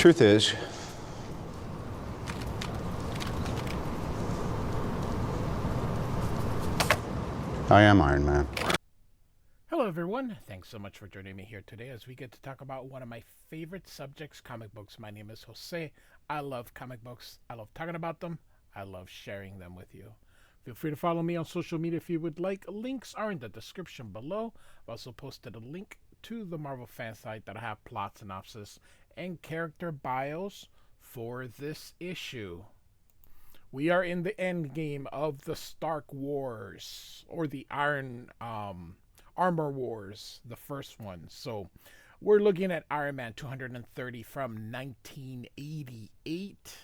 truth is, I am Iron Man. Hello, everyone. Thanks so much for joining me here today as we get to talk about one of my favorite subjects, comic books. My name is Jose. I love comic books. I love talking about them. I love sharing them with you. Feel free to follow me on social media if you would like. Links are in the description below. I've also posted a link to the Marvel fan site that I have plot synopsis and character bios for this issue. We are in the end game of the Stark Wars, or the Armor Wars, the first one. So we're looking at Iron Man 230 from 1988.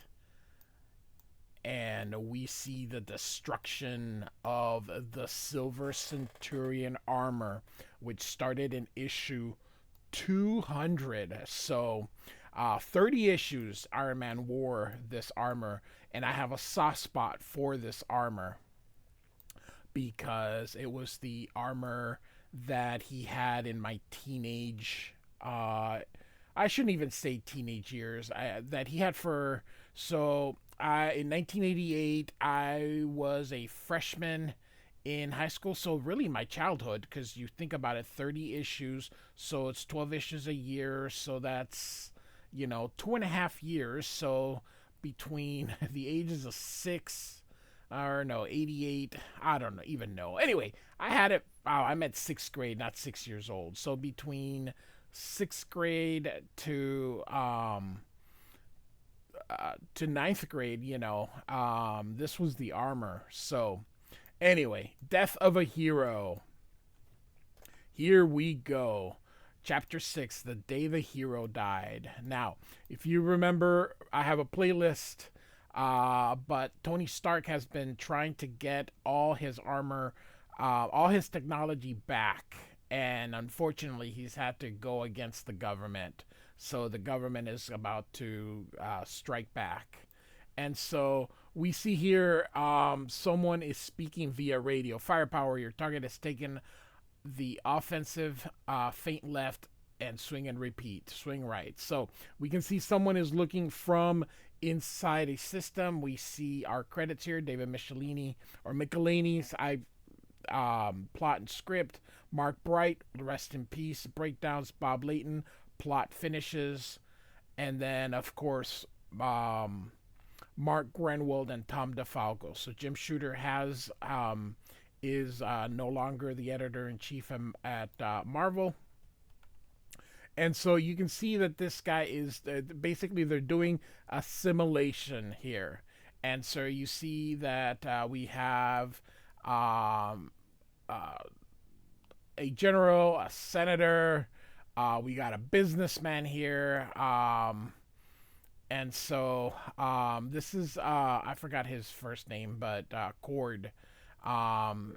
And we see the destruction of the Silver Centurion armor, which started in issue 200. So 30 issues Iron Man wore this armor, and I have a soft spot for this armor because it was the armor that he had in my teenage I shouldn't even say teenage years, that he had for in 1988 I was a freshman in high school, so really my childhood, because you think about it, 30 issues, so it's 12 issues a year, so that's 2.5 years. So between the ages of 6 or no 88, I don't know even know. Anyway, I had it. I'm at 6th grade, not 6 years old. So between 6th grade to ninth grade, this was the armor. So anyway, death of a hero. Here we go. Chapter 6, The Day the Hero Died. Now, if you remember, I have a playlist, but Tony Stark has been trying to get all his armor, all his technology back, and unfortunately, he's had to go against the government. So the government is about to strike back. And so we see here someone is speaking via radio. Firepower, your target has taken the offensive, feint left, and swing and repeat, swing right. So we can see someone is looking from inside a system. We see our credits here: David Michelinie, or Michelinie's, plot and script. Mark Bright, rest in peace. Breakdowns, Bob Layton. Plot finishes, and then of course Mark Grenwald and Tom DeFalco. So Jim Shooter is no longer the editor-in-chief at Marvel. And so you can see that this guy is basically, they're doing a simulation here. And so you see that we have a general, a senator, we got a businessman here. And so this is, I forgot his first name, but Cord.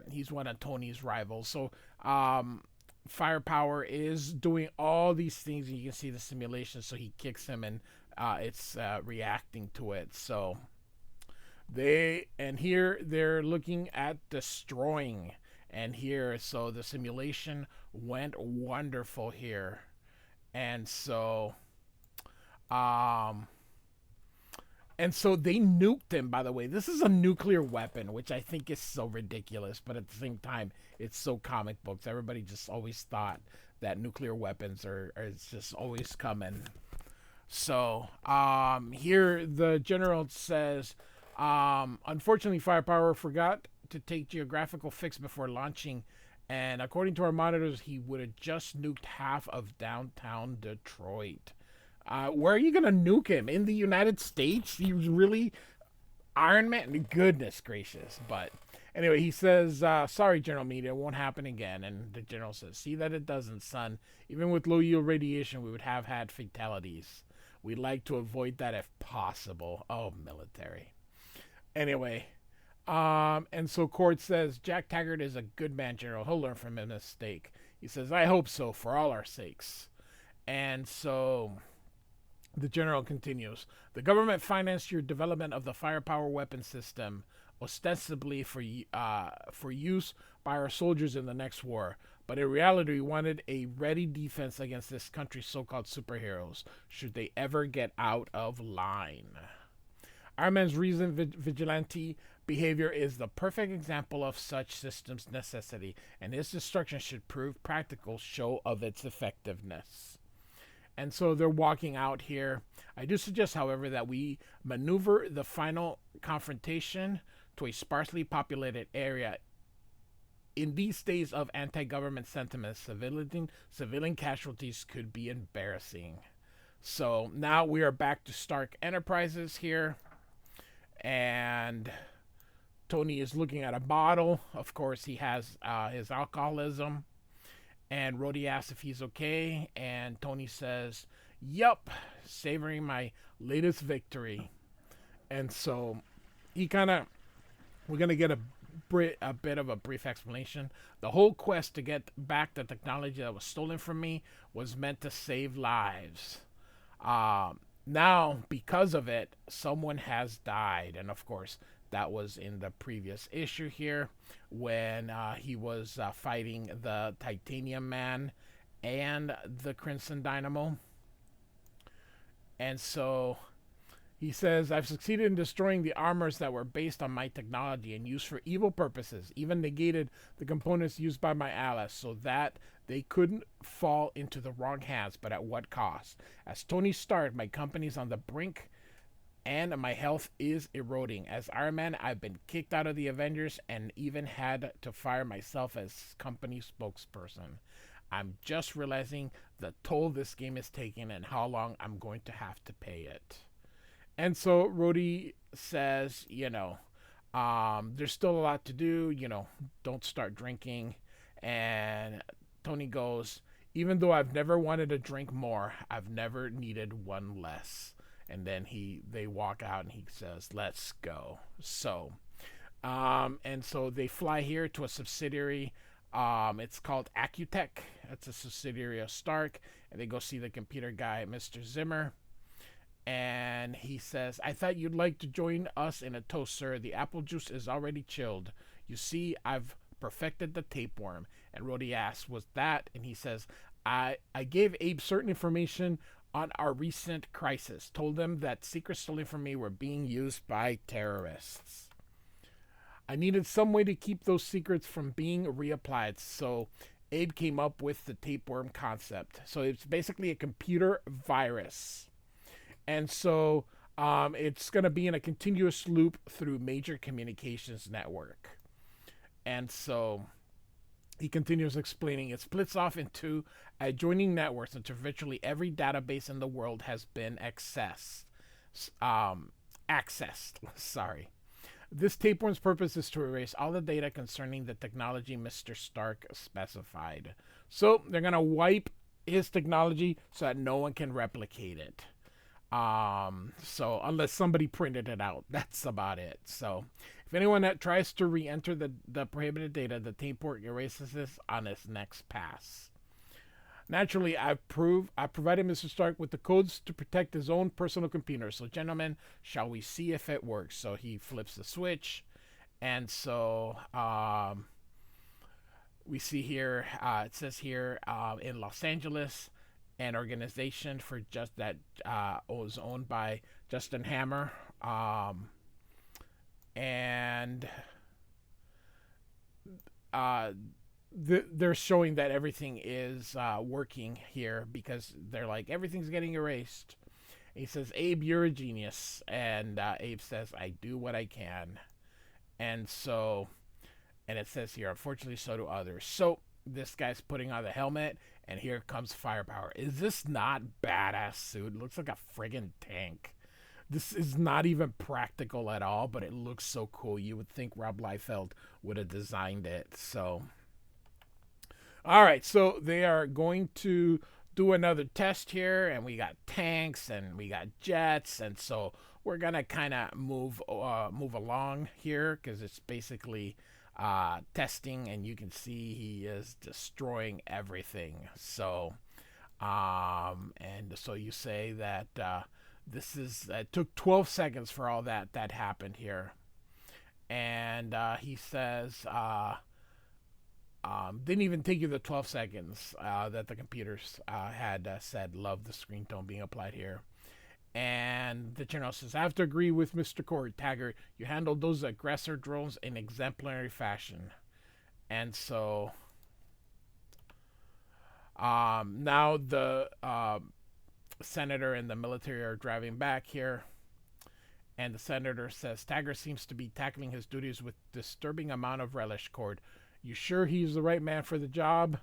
He's one of Tony's rivals. So Firepower is doing all these things, and you can see the simulation. So he kicks him, and it's reacting to it. So here they're looking at destroying. And here, so the simulation went wonderful here. And so they nuked him, by the way. This is a nuclear weapon, which I think is so ridiculous, but at the same time, it's so comic books. Everybody just always thought that nuclear weapons are just always coming. So here the general says, unfortunately, Firepower forgot to take geographical fix before launching, and according to our monitors, he would have just nuked half of downtown Detroit. Where are you gonna nuke him? In the United States? You really, Iron Man? Goodness gracious! But anyway, he says, "Sorry, General Media, it won't happen again." And the general says, "See that it doesn't, son. Even with low yield radiation, we would have had fatalities. We'd like to avoid that if possible." Oh, military. Anyway. And so Cord says, "Jack Taggart is a good man, General. He'll learn from his mistake." He says, "I hope so, for all our sakes." And so the general continues, "The government financed your development of the firepower weapon system, ostensibly for use by our soldiers in the next war. But in reality, we wanted a ready defense against this country's so-called superheroes, should they ever get out of line. Iron Man's reasoned vigilante behavior is the perfect example of such systems necessity, and his destruction should prove practical show of its effectiveness. And so they're walking out here. I do suggest, however, that we maneuver the final confrontation to a sparsely populated area. In these days of anti-government sentiment, civilian casualties could be embarrassing. So now we are back to Stark Enterprises here. And Tony is looking at a bottle. Of course, he has his alcoholism. And Rhodey asks if he's okay. And Tony says, yup, savoring my latest victory. And so we're going to get a bit of a brief explanation. The whole quest to get back the technology that was stolen from me was meant to save lives. Now, because of it, someone has died. And of course, that was in the previous issue here when he was fighting the Titanium Man and the Crimson Dynamo. And so he says, I've succeeded in destroying the armors that were based on my technology and used for evil purposes, even negated the components used by my allies so that they couldn't fall into the wrong hands, but at what cost? As Tony Stark, my company's on the brink and my health is eroding. As Iron Man, I've been kicked out of the Avengers and even had to fire myself as company spokesperson. I'm just realizing the toll this game is taking and how long I'm going to have to pay it. And so Rhodey says, there's still a lot to do, don't start drinking. And Tony goes, even though I've never wanted to drink more, I've never needed one less. And then they walk out and he says, let's go. So, and so they fly here to a subsidiary. It's called Accutech. It's a subsidiary of Stark. And they go see the computer guy, Mr. Zimmer. And he says, I thought you'd like to join us in a toast, sir. The apple juice is already chilled. You see, I've perfected the tapeworm. And Rhodey asks, what's that? And he says, I gave Abe certain information on our recent crisis. Told them that secrets stolen from me were being used by terrorists. I needed some way to keep those secrets from being reapplied. So Abe came up with the tapeworm concept. So it's basically a computer virus. And so it's going to be in a continuous loop through major communications network. And so he continues explaining it splits off into adjoining networks until virtually every database in the world has been accessed. Sorry. This tapeworm's purpose is to erase all the data concerning the technology Mr. Stark specified. So they're going to wipe his technology so that no one can replicate it. So unless somebody printed it out, that's about it. So if anyone that tries to re-enter the prohibited data, the tapeworm erases this on its next pass. Naturally, I provided Mr. Stark with the codes to protect his own personal computer. So gentlemen, shall we see if it works? So he flips the switch. And so, we see here, it says here, in Los Angeles, an organization for just that was owned by Justin Hammer, and they're showing that everything is working here because they're like everything's getting erased. He says, Abe, you're a genius, and Abe says, I do what I can. And so, and it says here, unfortunately, so do others. So this guy's putting on the helmet, and here comes firepower. Is this not badass suit? It looks like a friggin' tank. This is not even practical at all, but it looks so cool. You would think Rob Liefeld would have designed it. So, all right. So they are going to do another test here, and we got tanks and we got jets, and so we're gonna kind of move along here because it's basically testing, and you can see he is destroying everything. So and so you say that this is it took 12 seconds for all that happened here. And he says Didn't even take you the 12 seconds that the computers had said love the screen tone being applied here. And the general says, I have to agree with Mr. Cord, Taggart. You handled those aggressor drones in exemplary fashion. And so now the senator and the military are driving back here. And the senator says, Taggart seems to be tackling his duties with disturbing amount of relish, Cord. You sure he's the right man for the job?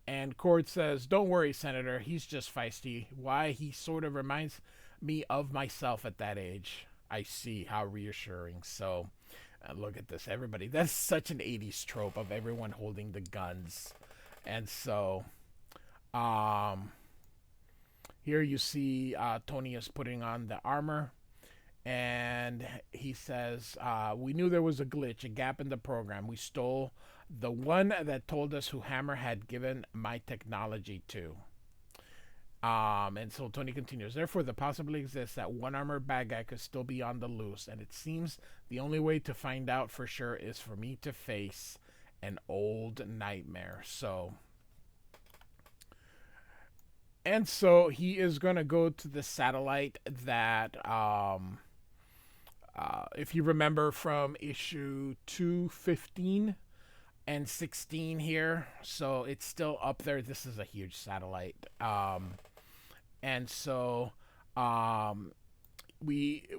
And Cord says, don't worry, Senator. He's just feisty. Why, he sort of reminds me of myself at that age. I see. How reassuring. So, look at this, everybody. That's such an 80s trope of everyone holding the guns. And so, here you see Tony is putting on the armor. And he says, we knew there was a glitch, a gap in the program. We stole the one that told us who Hammer had given my technology to. And so Tony continues, therefore, the possibility exists that one armored bad guy could still be on the loose. And it seems the only way to find out for sure is for me to face an old nightmare. So he is going to go to the satellite that... if you remember from issue 215 and 16 here, so it's still up there. This is a huge satellite. And so we'll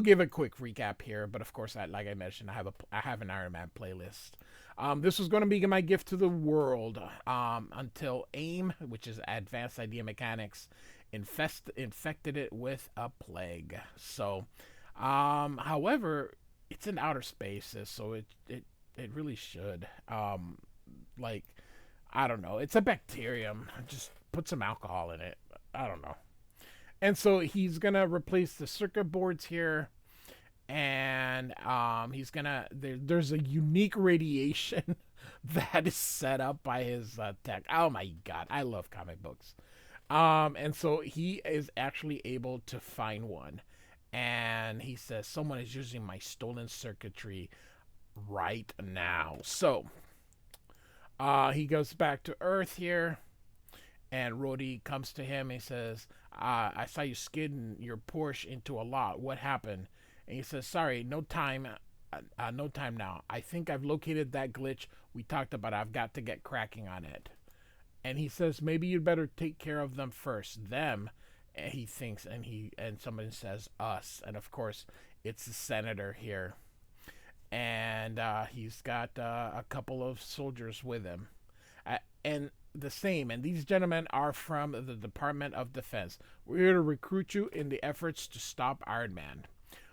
give a quick recap here, but of course, like I mentioned, I have an Iron Man playlist. This was going to be my gift to the world until AIM, which is Advanced Idea Mechanics, infected it with a plague. So however, it's in outer spaces, so it really should. Like, I don't know. It's a bacterium. Just put some alcohol in it. I don't know. And so he's gonna replace the circuit boards here, and he's gonna. There's a unique radiation that is set up by his tech. Oh my god, I love comic books. And so he is actually able to find one. And he says, someone is using my stolen circuitry right now. So he goes back to Earth here. And Rhodey comes to him. And he says, I saw you skidding your Porsche into a lot. What happened? And he says, sorry, no time now. I think I've located that glitch we talked about. I've got to get cracking on it. And he says, maybe you'd better take care of them first. Them. And he thinks, and somebody says us, and of course it's the senator here, and he's got a couple of soldiers with him, and these gentlemen are from the Department of Defense. We're here to recruit you in the efforts to stop Iron Man.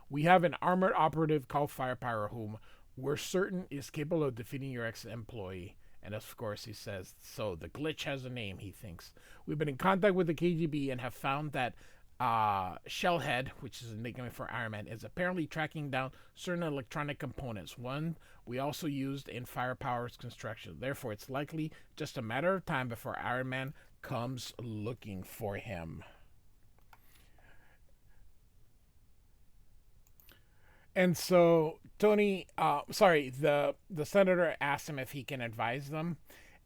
We have an armored operative called Firepower whom we're certain is capable of defeating your ex-employee. And of course, he says, so the glitch has a name, he thinks. We've been in contact with the KGB and have found that Shellhead, which is a nickname for Iron Man, is apparently tracking down certain electronic components, one we also used in Firepower's construction. Therefore, it's likely just a matter of time before Iron Man comes looking for him. And so Tony, the senator asks him if he can advise them.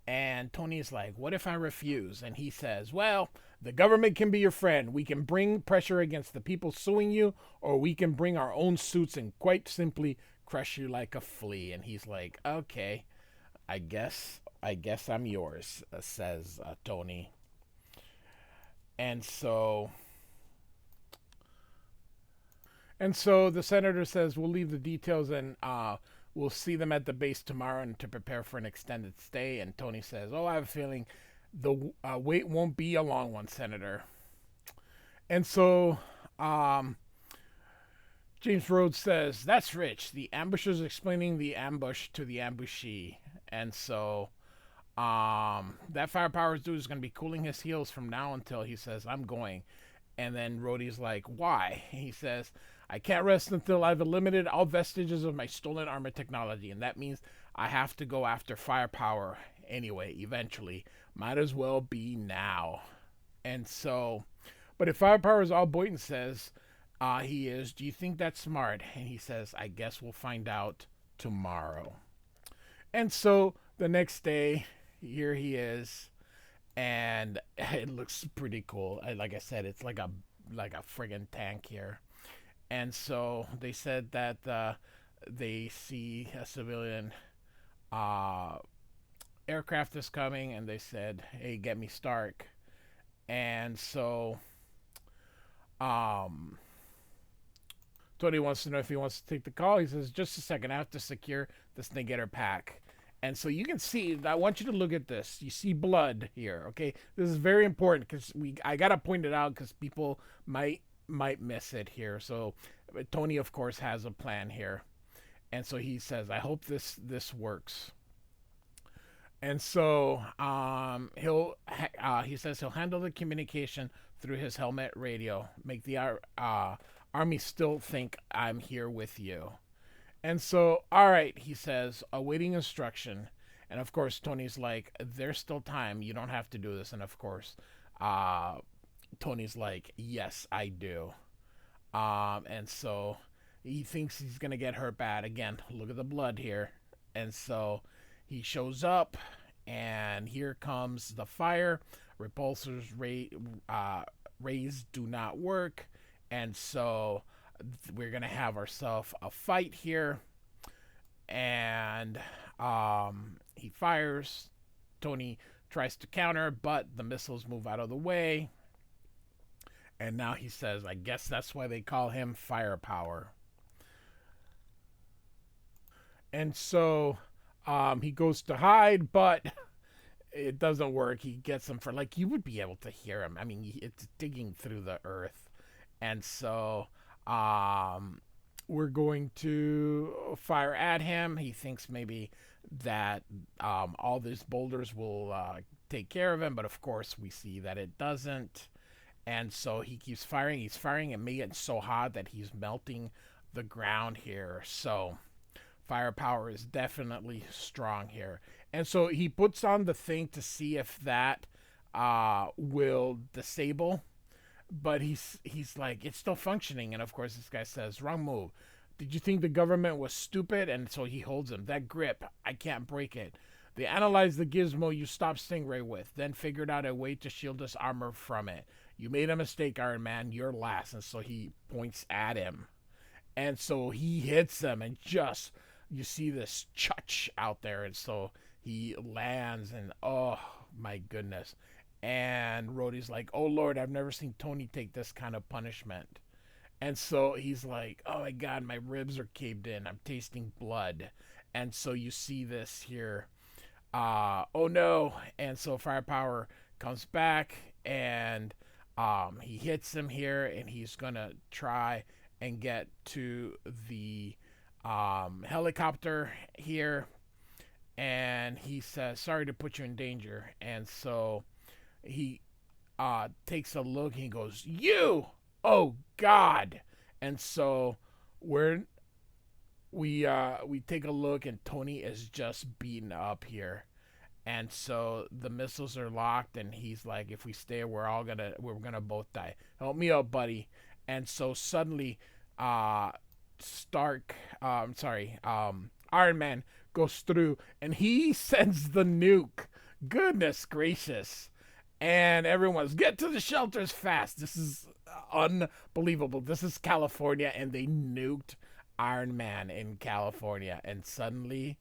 And Tony's like, what if I refuse? And he says, well, the government can be your friend. We can bring pressure against the people suing you, or we can bring our own suits and quite simply crush you like a flea. And he's like, okay, I guess I'm yours, says Tony. And so the senator says, we'll leave the details and we'll see them at the base tomorrow and to prepare for an extended stay. And Tony says, oh, I have a feeling the wait won't be a long one, Senator. And so James Rhodes says, that's rich. The ambusher's explaining the ambush to the ambushee. And so that Firepower's dude is going to be cooling his heels from now until he says, I'm going. And then Rhodey's like, why? And he says, I can't rest until I've eliminated all vestiges of my stolen armor technology. And that means I have to go after Firepower anyway, eventually. Might as well be now. And so, but if Firepower is all Boynton says he is, do you think that's smart? And he says, I guess we'll find out tomorrow. And so the next day, here he is, and it looks pretty cool. Like I said, it's like a friggin' tank here. And so they said that they see a civilian uh, aircraft is coming, and they said, "Hey, get me Stark." And so um, Tony wants to know if he wants to take the call. He says, "Just a second, I have to secure this Negator pack." And so you can see, I want you to look at this. You see blood here, okay? This is very important because I gotta point it out because people might miss it here. So Tony, of course, has a plan here, and so he says, "I hope this works." And so he says he'll handle the communication through his helmet radio, make the army still think I'm here with you. And so, all right, he says, awaiting instruction. And of course, Tony's like, there's still time. You don't have to do this. And of course, uh, Tony's like, yes, I do. And so he thinks he's going to get hurt bad. Again, look at the blood here. And so he shows up, and here comes the fire. Repulsor's rays do not work. And so we're going to have ourselves a fight here. And he fires. Tony tries to counter, but the missiles move out of the way. And now he says, I guess that's why they call him Firepower. And so he goes to hide, but it doesn't work. He gets him for, like, you would be able to hear him. I mean, it's digging through the earth. And so we're going to fire at him. He thinks maybe that all these boulders will take care of him, but of course we see that it doesn't. And so he keeps firing. He's firing and making it so hot that he's melting the ground here. So firepower is definitely strong here. And so he puts on the thing to see if that will disable. But he's like, it's still functioning. And of course this guy says, wrong move. Did you think the government was stupid? And so he holds him. That grip, I can't break it. They analyzed the gizmo you stopped Stingray with, then figured out a way to shield his armor from it. You made a mistake, Iron Man. You're last. And so he points at him. And so he hits him, and just, you see this chutch out there. And so he lands, and oh my goodness. And Rhodey's like, oh Lord, I've never seen Tony take this kind of punishment. And so he's like, oh my God, my ribs are caved in. I'm tasting blood. And so you see this here. Oh no. And so Firepower comes back, and he hits him here, and he's going to try and get to the helicopter here. And he says, sorry to put you in danger. And so he takes a look, and he goes, you! Oh God! And so we take a look, and Tony is just beaten up here. And so the missiles are locked, and he's like, if we stay, we're gonna both die. Help me out, buddy. And so suddenly Iron Man goes through, and he sends the nuke. Goodness gracious. And everyone's, get to the shelters fast. This is unbelievable. This is California, and they nuked Iron Man in California. And suddenly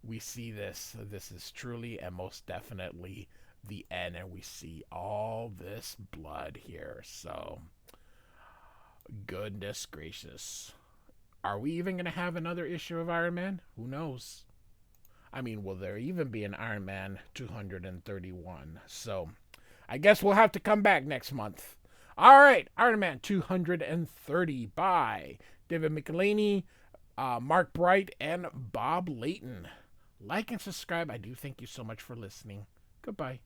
we see this. This is truly and most definitely the end, and we see all this blood here. So, goodness gracious. Are we even going to have another issue of Iron Man? Who knows? I mean, will there even be an Iron Man 231? So, I guess we'll have to come back next month. All right, Iron Man 230 by David Michelinie, Mark Bright, and Bob Layton. Like and subscribe. I do thank you so much for listening. Goodbye.